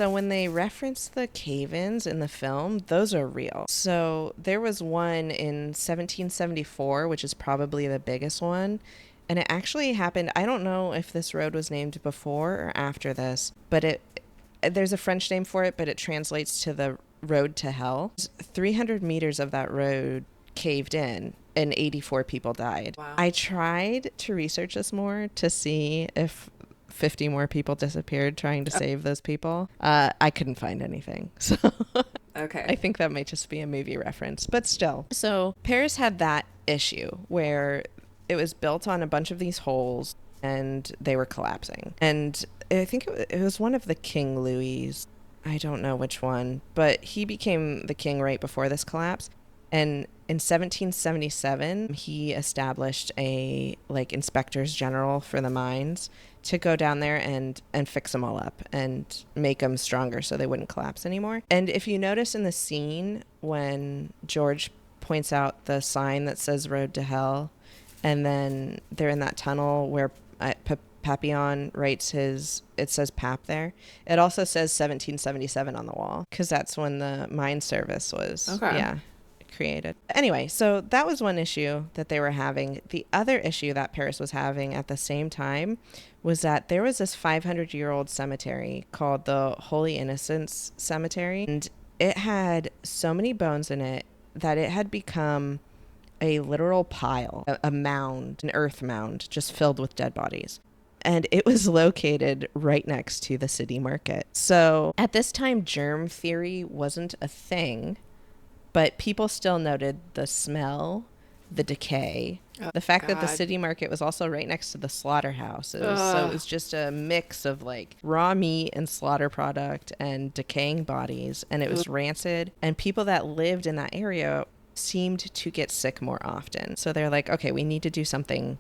So when they reference the cave-ins in the film, those are real. So there was one in 1774, which is probably the biggest one. And it actually happened. I don't know if this road was named before or after this, but there's a French name for it, but it translates to the road to hell. 300 meters of that road caved in and 84 people died. Wow. I tried to research this more to see if 50 more people disappeared trying to save those people. I couldn't find anything. So Okay. I think that might just be a movie reference, but still. So Paris had that issue where it was built on a bunch of these holes and they were collapsing. And I think it was one of the King Louis. I don't know which one, but he became the king right before this collapse. And in 1777, he established a inspectors general for the mines to go down there and fix them all up and make them stronger so they wouldn't collapse anymore. And if you notice in the scene when George points out the sign that says Road to Hell, and then they're in that tunnel where Papillon writes it says Pap there. It also says 1777 on the wall because that's when the mine service was. Okay. Yeah. Created. Anyway, so that was one issue that they were having. The other issue that Paris was having at the same time was that there was this 500-year-old cemetery called the Holy Innocents Cemetery, and it had so many bones in it that it had become a literal pile, a mound, an earth mound, just filled with dead bodies. And it was located right next to the city market. So at this time, germ theory wasn't a thing, but people still noted the smell, the decay, the fact that the city market was also right next to the slaughterhouses. So it was just a mix of raw meat and slaughter product and decaying bodies. And it was rancid. And people that lived in that area seemed to get sick more often. So they're like, okay, we need to do something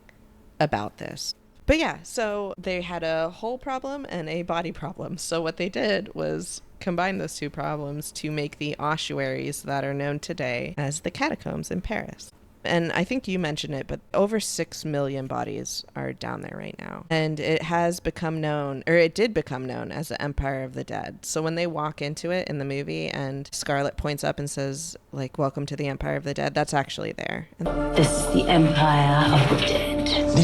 about this. But yeah, so they had a hole problem and a body problem. So what they did was combine those two problems to make the ossuaries that are known today as the Catacombs in Paris. And I think you mentioned it, but over 6 million bodies are down there right now. And it has become known, or it did become known as the Empire of the Dead. So when they walk into it in the movie and Scarlett points up and says, welcome to the Empire of the Dead, that's actually there. This is the Empire of the Dead.